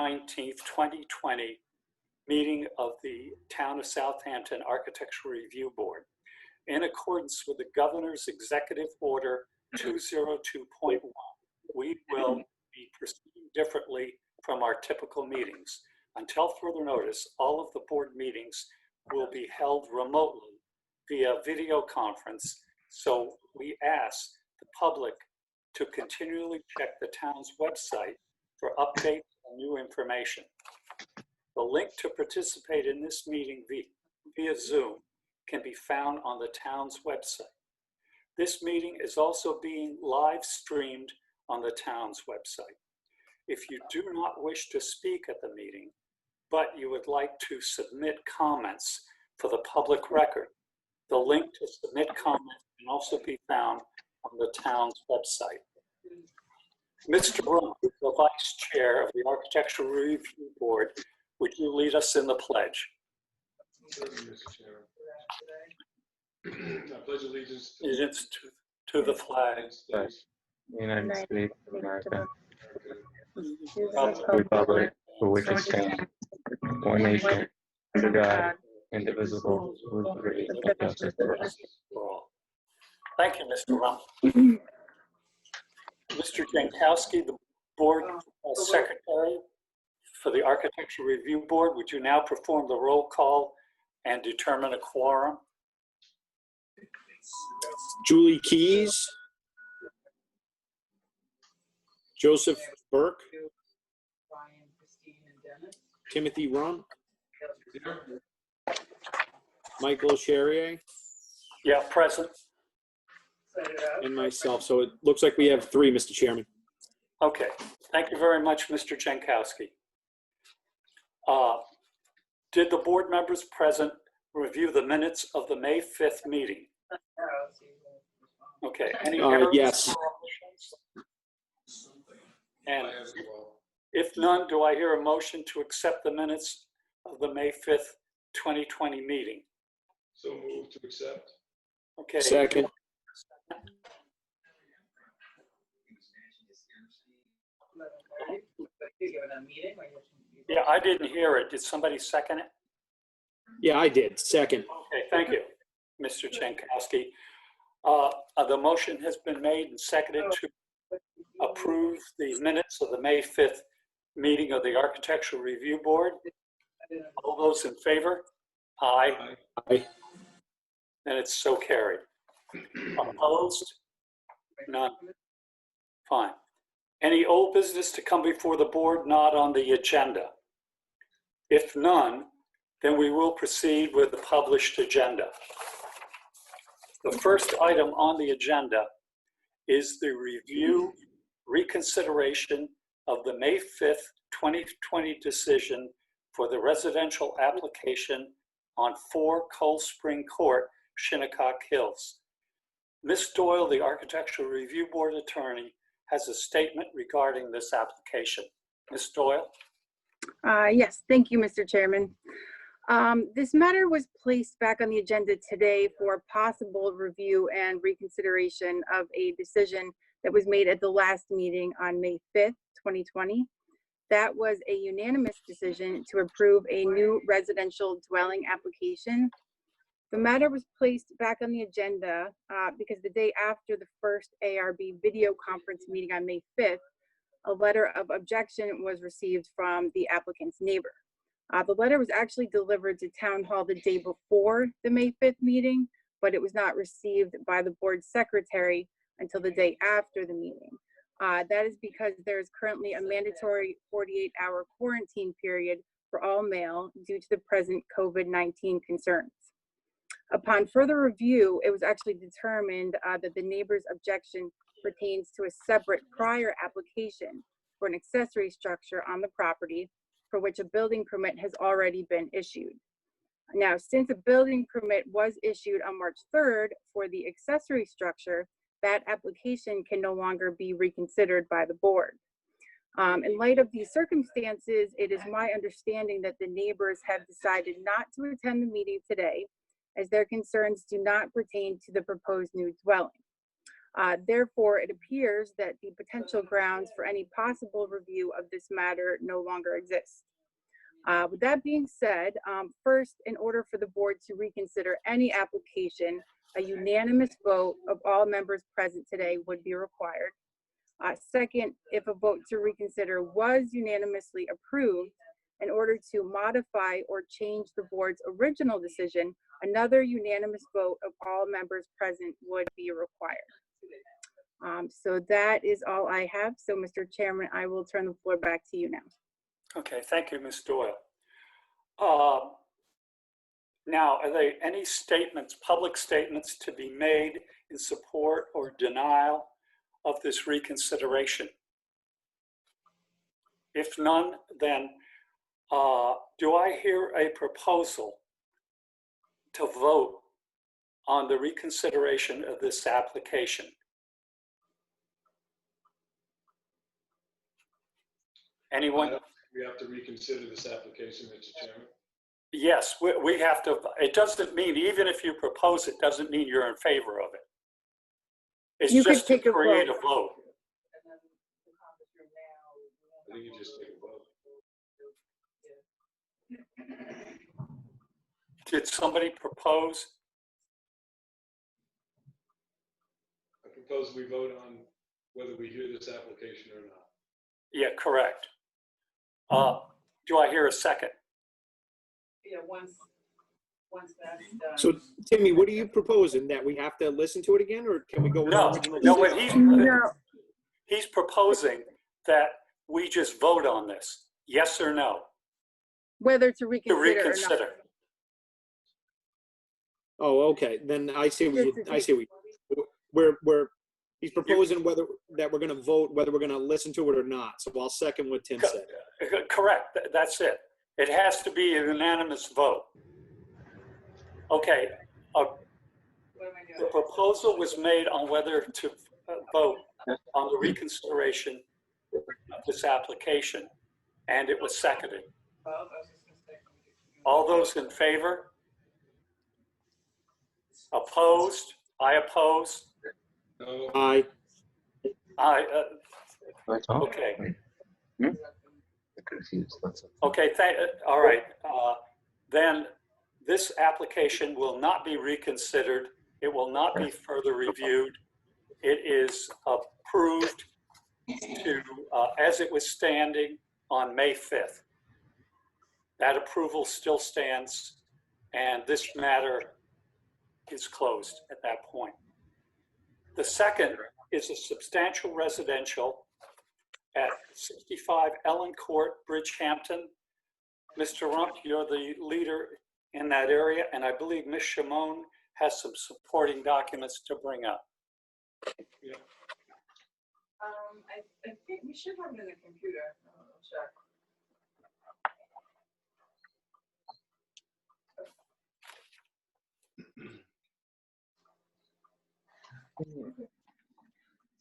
19th, 2020 meeting of the Town of Southampton Architectural Review Board. In accordance with the Governor's Executive Order 202.1, we will be proceeding differently from our typical meetings. Until further notice, all of the board meetings will be held remotely via video conference, so we ask the public to continually check the town's website for updates and new information. The link to participate in this meeting via Zoom can be found on the town's website. This meeting is also being live streamed on the town's website. If you do not wish to speak at the meeting, but you would like to submit comments for the public record, the link to submit comments can also be found on the town's website. Mr. Rump, the Vice Chair of the Architectural Review Board, would you lead us in the pledge? Mr. Chair. I pledge allegiance to the flag of the United States of America, the republic for which it stands, one nation, under God, indivisible, with liberty and justice for all. Thank you, Mr. Rump. Mr. Jankowski, the Board Secretary for the Architectural Review Board, would you now perform the roll call and determine a quorum? Julie Keys, Joseph Burke, Timothy Rump, Michael Charrier, Yeah, present. and myself. So it looks like we have 3, Mr. Chairman. Okay, thank you very much, Mr. Jankowski. Did the board members present review the minutes of the May 5th meeting? Okay, any errors? Yes. And if none, do I hear a motion to accept the minutes of the May 5th, 2020 meeting? So moved to accept. Okay. Second. Yeah, I didn't hear it. Did somebody second it? Yeah, I did. Second. Okay, thank you, Mr. Jankowski. The motion has been made and seconded to approve the minutes of the May 5th meeting of the Architectural Review Board. All those in favor? Aye. Aye. And it's so carried. Opposed? None. Fine. Any old business to come before the board not on the agenda? If none, then we will proceed with the published agenda. The first item on the agenda is the review, reconsideration of the May 5th, 2020 decision for the residential application on 4 Cold Spring Court, Shinnecock Hills. Ms. Doyle, the Architectural Review Board attorney, has a statement regarding this application. Ms. Doyle? Yes, thank you, Mr. Chairman. This matter was placed back on the agenda today for possible review and reconsideration of a decision that was made at the last meeting on May 5th, 2020. That was a unanimous decision to approve a new residential dwelling application. The matter was placed back on the agenda because the day after the first ARB video conference meeting on May 5th, a letter of objection was received from the applicant's neighbor. The letter was actually delivered to Town Hall the day before the May 5th meeting, but it was not received by the board secretary until the day after the meeting. That is because there is currently a mandatory 48-hour quarantine period for all mail due to the present COVID-19 concerns. Upon further review, it was actually determined that the neighbor's objection pertains to a separate prior application for an accessory structure on the property for which a building permit has already been issued. Now, since a building permit was issued on March 3rd for the accessory structure, that application can no longer be reconsidered by the board. In light of these circumstances, it is my understanding that the neighbors have decided not to attend the meeting today, as their concerns do not pertain to the proposed new dwelling. Therefore, it appears that the potential grounds for any possible review of this matter no longer exist. With that being said, first, in order for the board to reconsider any application, a unanimous vote of all members present today would be required. Second, if a vote to reconsider was unanimously approved, in order to modify or change the board's original decision, another unanimous vote of all members present would be required. So that is all I have. So, Mr. Chairman, I will turn the floor back to you now. Okay, thank you, Ms. Doyle. Now, are there any statements, public statements to be made in support or denial of this reconsideration? If none, then do I hear a proposal to vote on the reconsideration of this application? Anyone? We have to reconsider this application, Mr. Chairman. Yes, we have to. It doesn't mean, even if you propose it, doesn't mean you're in favor of it. It's You could just to take a create a vote. vote. I think you just take a vote. Did somebody propose? I propose we vote on whether we hear this application or not. Yeah, correct. Do I hear a second? Yeah, once that's done. So, Timmy, what are you proposing? That we have to listen to it again, or can we go with No, the original? no, decision? what No, he's proposing that we just vote on this, yes or no, whether to to reconsider, or not. reconsider. Oh, okay. Then I see what Just to I see we're he's proposing whether that we're going to vote, whether we're going to listen to it or not. So I'll second what Tim said. Correct, that's it. It has to be a unanimous vote. Okay, What am I the doing? proposal was made on whether to vote on the reconsideration of this application, and it was seconded. Well, I was just gonna say. All those in favor? Opposed? I oppose. No, Aye. Okay. Confused, that's it. Okay, all right. Then this application will not be reconsidered. It will not be further reviewed. It is approved to, as it was standing on May 5th. That approval still stands, and this matter is closed at that point. The second is a substantial residential at 65 Ellen Court, Bridgehampton. Mr. Rump, you're the leader in that area, and I believe Ms. Shimon has some supporting documents to bring up. I think we should have it in the computer. I'll check.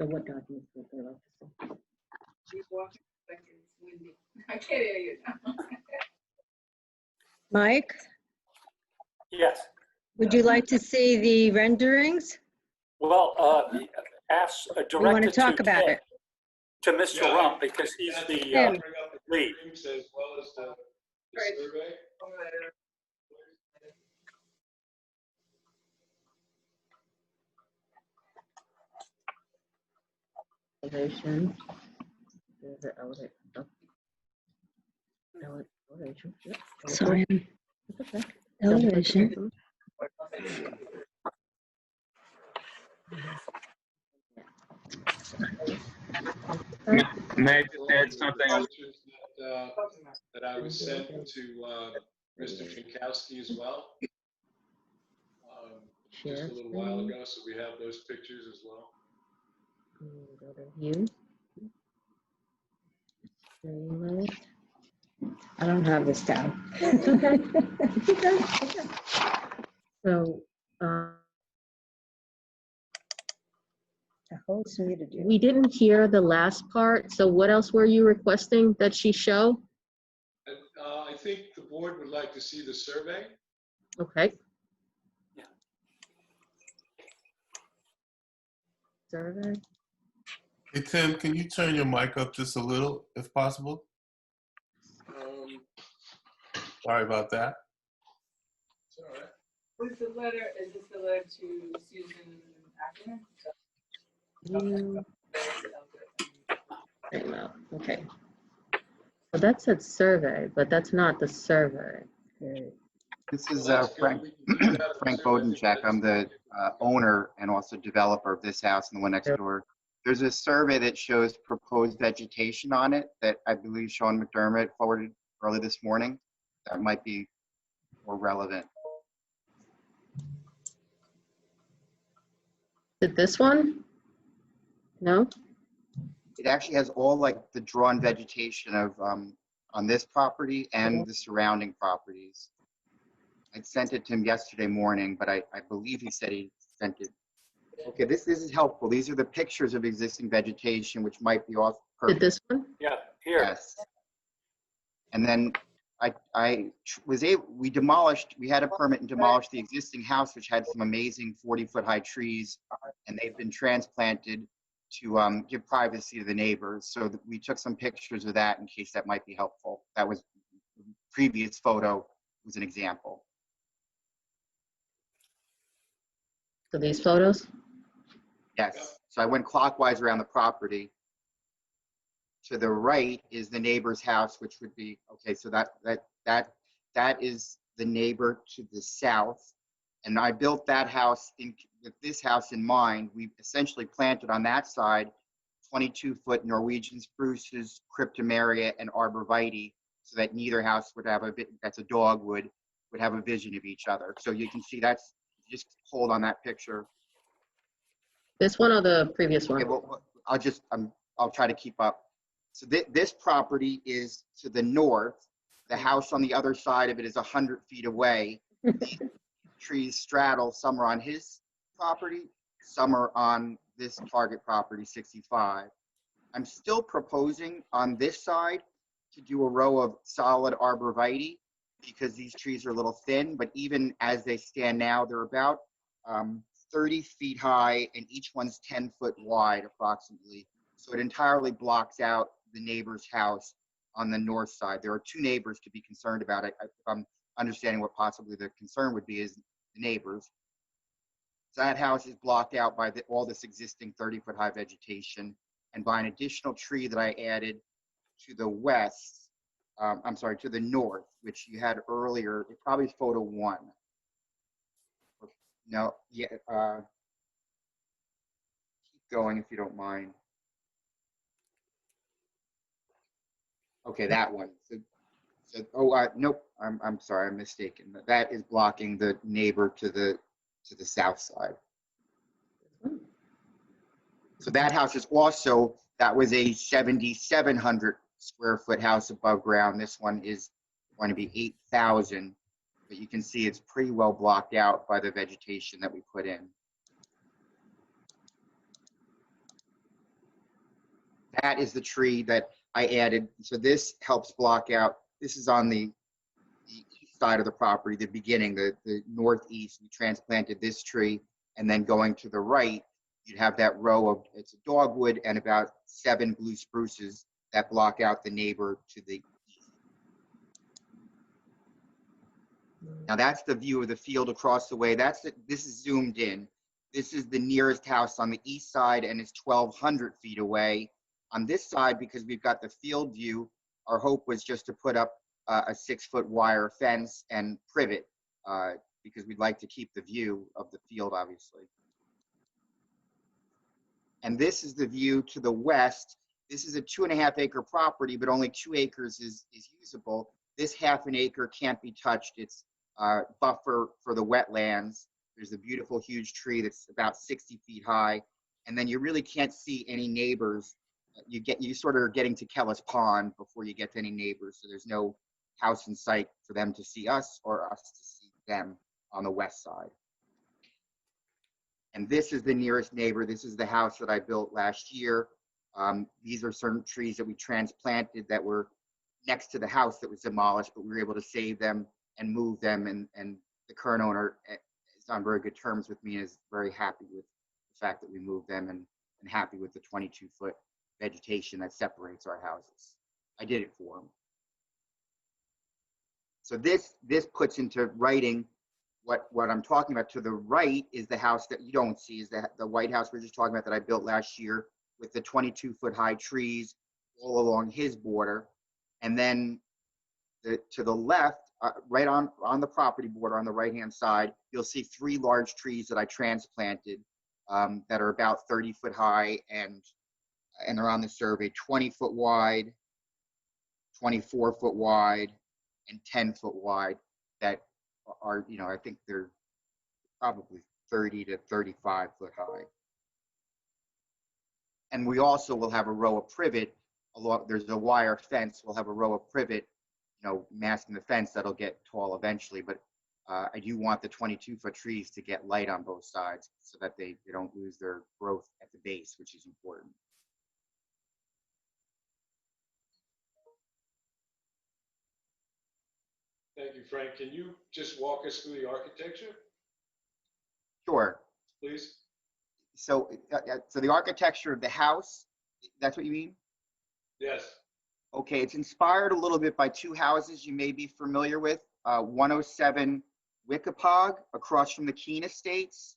So what documents would they like to see? Keep walking. Like it's windy. I can't hear you now. Mike, Yes. would you like to see the renderings? Well, ask, You want to directed talk about it? to Mr. Yeah. Rump, because he's the Tim. bring up the lead. drawings as well as the Right. survey. Over there. Elevation. There's the elevation. Elevation. Yep. Sorry, That's okay. elevation. May I just add something? Pictures that I was sent to Mr. Jankowski as well. Just a little while ago, so we have those pictures as well. Go to view. Streamlit. I don't have this down. So, we didn't hear the last part, so what else were you requesting that she show? And, I think the board would like to see the survey. Okay. survey. Hey, Tim, can you turn your mic up just a little, if possible? Sorry about that. It's all right. Was the letter, is this the letter to Susan Ackerman? Okay. So that said survey, but that's not the survey. Okay. This is Well, that's Frank, good. We can do that Frank for sure. Bodencheck. I'm the owner and also developer of this house and the one next door. There's a survey that shows proposed vegetation on it that I believe Sean McDermott forwarded early this morning. That might be more relevant. Did this one? No? It actually has all like the drawn vegetation of on this property and the surrounding properties. I sent it to him yesterday morning, but I believe he said he sent it. Okay, this is helpful. These are the pictures of existing vegetation, which might be off. Did this one? Yeah, here. Yes. And then we demolished, we had a permit and demolished the existing house, which had some amazing 40-foot high trees, and they've been transplanted to give privacy to the neighbors. So we took some pictures of that in case that might be helpful. That was the previous photo was an example. So these photos? Yes. So I went clockwise around the property. To the right is the neighbor's house, which would be, okay, so that is the neighbor to the south. And I built that house with this house in mind. We essentially planted on that side 22-foot Norwegian spruces, cryptomeria, and arborvitae, so that neither house would have that's a dogwood, would have a vision of each other. So you can see that's, just hold on that picture. This one or the previous one? Okay, well, I'll try to keep up. So this property is to the north. The house on the other side of it is 100 feet away. These trees straddle. Some are on his property, some are on this target property, 65. I'm still proposing on this side to do a row of solid arborvitae because these trees are a little thin, but even as they stand now, they're about 30 feet high and each one's 10 foot wide approximately. So it entirely blocks out the neighbor's house on the north side. There are two neighbors to be concerned about. If I'm understanding what possibly the concern would be is the neighbors. So that house is blocked out by all this existing 30-foot high vegetation and by an additional tree that I added to the west, to the north, which you had earlier. It probably is photo 1. No, yeah, keep going if you don't mind. Okay, that one. Nope. I'm sorry, I'm mistaken. That is blocking the neighbor to the south side. So that house is also, that was a 7,700 square foot house above ground. This one is going to be 8,000, but you can see it's pretty well blocked out by the vegetation that we put in. That is the tree that I added. So this helps block out, this is on the east side of the property, the beginning, the northeast. We transplanted this tree, and then going to the right, you'd have that row of, it's a dogwood and about 7 blue spruces that block out the neighbor to the east. Now that's the view of the field across the way. This is zoomed in. This is the nearest house on the east side and it's 1,200 feet away. On this side, because we've got the field view, our hope was just to put up a 6-foot wire fence and privet because we'd like to keep the view of the field, obviously. And this is the view to the west. This is a 2.5 acre property, but only 2 acres is usable. This 1/2 acre can't be touched. It's buffer for the wetlands. There's a beautiful huge tree that's about 60 feet high. And then you really can't see any neighbors. You sort of are getting to Kellis Pond before you get to any neighbors. So there's no house in sight for them to see us or us to see them on the west side. And this is the nearest neighbor. This is the house that I built last year. These are certain trees that we transplanted that were next to the house that was demolished, but we were able to save them and move them. And the current owner is on very good terms with me and is very happy with the fact that we moved them. And and happy with the 22-foot vegetation that separates our houses. I did it for him. So this puts into writing what I'm talking about. To the right is the house that you don't see, is the White House we were just talking about that I built last year with the 22-foot high trees all along his border. And then to the left, right on the property border on the right-hand side, you'll see 3 large trees that I transplanted that are about 30-foot high and they're on the survey, 20-foot wide, 24-foot wide, and 10-foot wide that are, I think they're probably 30 to 35-foot high. And we also will have a row of privet along, there's a wire fence, we'll have a row of privet, masking the fence that'll get tall eventually, but I do want the 22-foot trees to get light on both sides so that they don't lose their growth at the base, which is important. Thank you, Frank. Can you just walk us through the architecture, Sure. please? So the architecture of the house, that's what you mean? Yes. Okay, it's inspired a little bit by 2 houses you may be familiar with. 107 Wickapog across from the Keene Estates,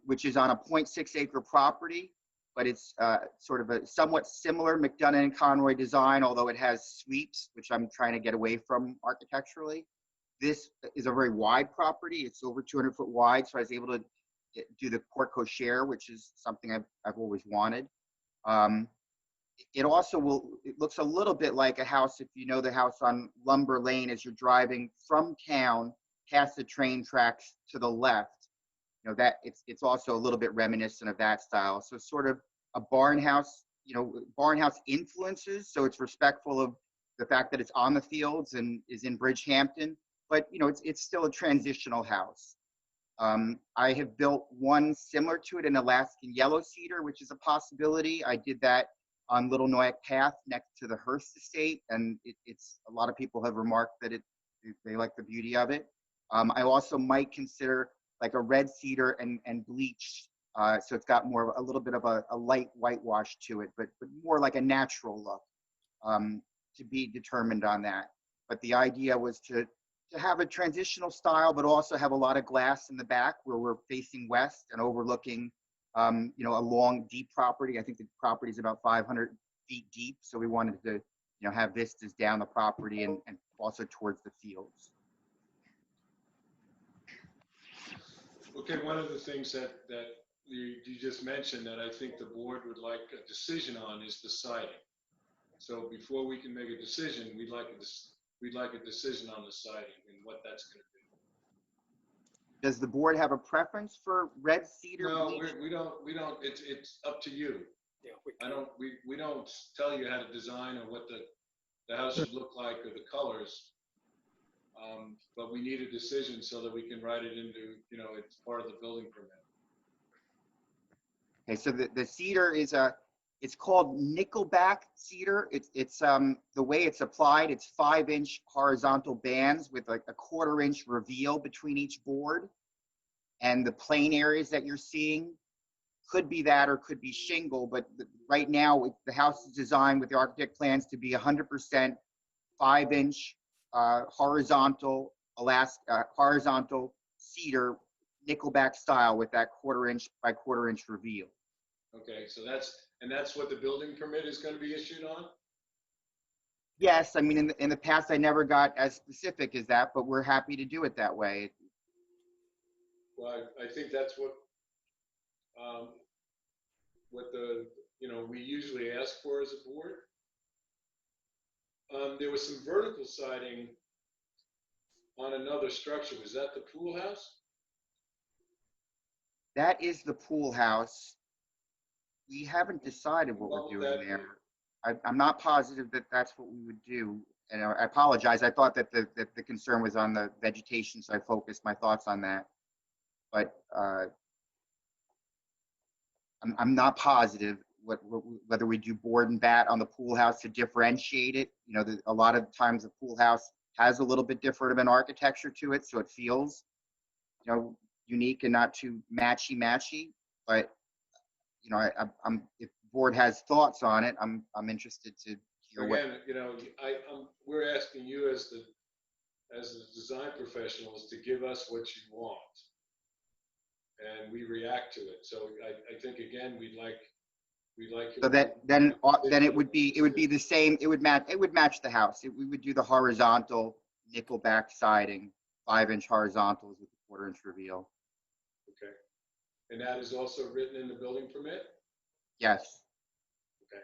which is on a 0.6 acre property, but it's sort of a somewhat similar McDonough and Conroy design, although it has sweeps, which I'm trying to get away from architecturally. This is a very wide property. It's over 200-foot wide, so I was able to do the porte cochere, which is something I've always wanted. It looks a little bit like a house, if you know the house on Lumber Lane, as you're driving from town past the train tracks to the left. That it's also a little bit reminiscent of that style. So sort of a barn house, barn house influences. So it's respectful of the fact that it's on the fields and is in Bridgehampton, but it's still a transitional house. I have built one similar to it in Alaskan yellow cedar, which is a possibility. I did that on Little Noack Path next to the Hearst Estate, and it's a lot of people have remarked that they like the beauty of it. I also might consider like a red cedar and bleached, so it's got more of a little bit of a light whitewash to it, but more like a natural look, to be determined on that. But the idea was to have a transitional style, but also have a lot of glass in the back where we're facing west and overlooking, a long, deep property. I think the property is about 500 feet deep, so we wanted to, have vistas down the property and also towards the fields. Okay, one of the things that you just mentioned that I think the board would like a decision on is the siding. So before we can make a decision, we'd like a decision on the siding and what that's going to be. Does the board have a preference for red cedar? No, we don't. It's up to you. Yeah, We don't tell you how to design or what the house should look like or the colors. But we need a decision so that we can write it into, it's part of the building permit. Okay, so the cedar is it's called nickelback cedar. It's the way it's applied, it's 5-inch horizontal bands with like a 1/4-inch reveal between each board. And the plain areas that you're seeing could be that or could be shingle, but right now the house is designed with the architect plans to be 100% 5-inch horizontal cedar nickelback style with that 1/4-inch by 1/4-inch reveal. Okay, so that's what the building permit is going to be issued on? Yes, I mean, in the past, I never got as specific as that, but we're happy to do it that way. Well, I think that's what we usually ask for as a board. There was some vertical siding on another structure. Was that the pool house? That is the pool house. We haven't decided what we're doing there. I'm not positive that that's what we would do. And I apologize. I thought that the concern was on the vegetation, so I focused my thoughts on that. But I'm not positive whether we do board and bat on the pool house to differentiate it. A lot of times the pool house has a little bit different of an architecture to it, so it feels, unique and not too matchy. But I'm if the board has thoughts on it, I'm interested to hear what. Again, we're asking you as the design professionals to give us what you want, and we react to it. So I think again, we'd like. So then it would be the same. It would match the house. We would do the horizontal nickelback siding, 5-inch horizontals with a 1/4-inch reveal. Okay, and that is also written in the building permit? Yes. Okay.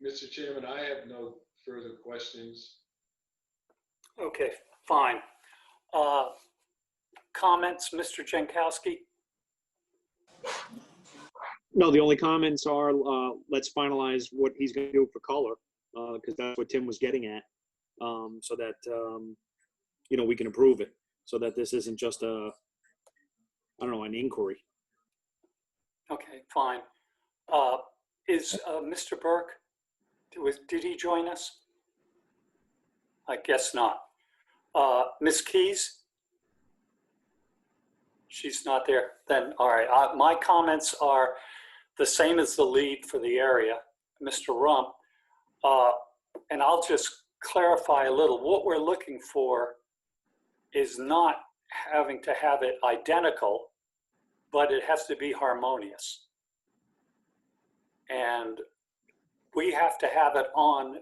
Mr. Chairman, I have no further questions. Okay, fine. Comments, Mr. Jankowski? No, the only comments are, let's finalize what he's gonna do for color, because that's what Tim was getting at. So that, we can approve it, so that this isn't just an inquiry. Okay, fine. Is Mr. Burke, did he join us? I guess not. Ms. Keys? She's not there. Then, all right. My comments are the same as the lead for the area, Mr. Rump. And I'll just clarify a little. What we're looking for is not having to have it identical, but it has to be harmonious. And we have to have it on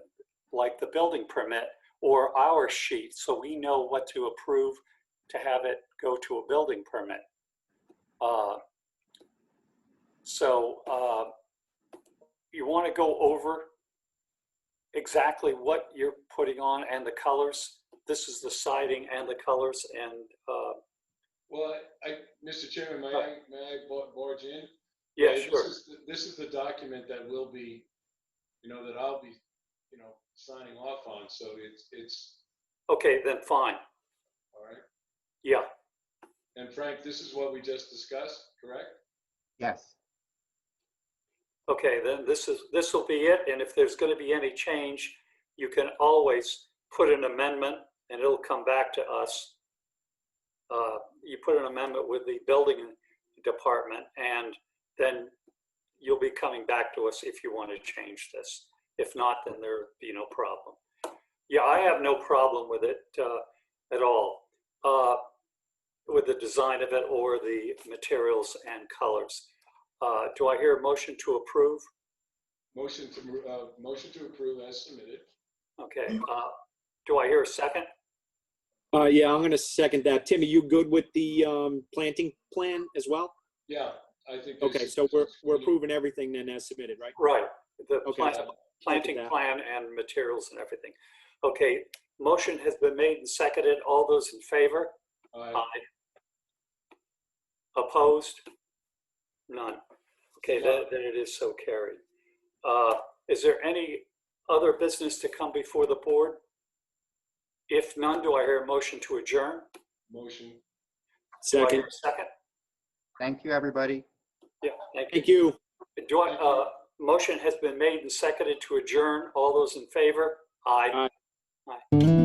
like the building permit or our sheet, so we know what to approve to have it go to a building permit. You want to go over exactly what you're putting on and the colors. This is the siding and the colors, and Well, Mr. Chairman, may I barge in? yeah, sure. This is the document that will be, that I'll be, signing off on. So it's Okay, then fine. all right. Yeah. And Frank, this is what we just discussed, correct? Yes. Okay, then this will be it. And if there's going to be any change, you can always put an amendment, and it'll come back to us. You put an amendment with the building department, and then you'll be coming back to us if you want to change this. If not, then there'll be no problem. Yeah, I have no problem with it at all, with the design of it or the materials and colors. Do I hear a motion to approve? Motion to approve as submitted. Okay. Do I hear a second? Yeah, I'm gonna second that. Tim, are you good with the planting plan as well? Yeah, I think. Okay, so we're approving everything then as submitted, right? Right. The Okay. planting plan and materials and everything. Okay. Motion has been made and seconded. All those in favor? Aye. Opposed? None. Okay, then it is so carried. Is there any other business to come before the board? If none, do I hear a motion to adjourn? Motion. Do I Second. hear a second? Thank you, everybody. Yeah, thank you. Thank you. Motion has been made and seconded to adjourn. All those in favor? Aye. Aye. Aye.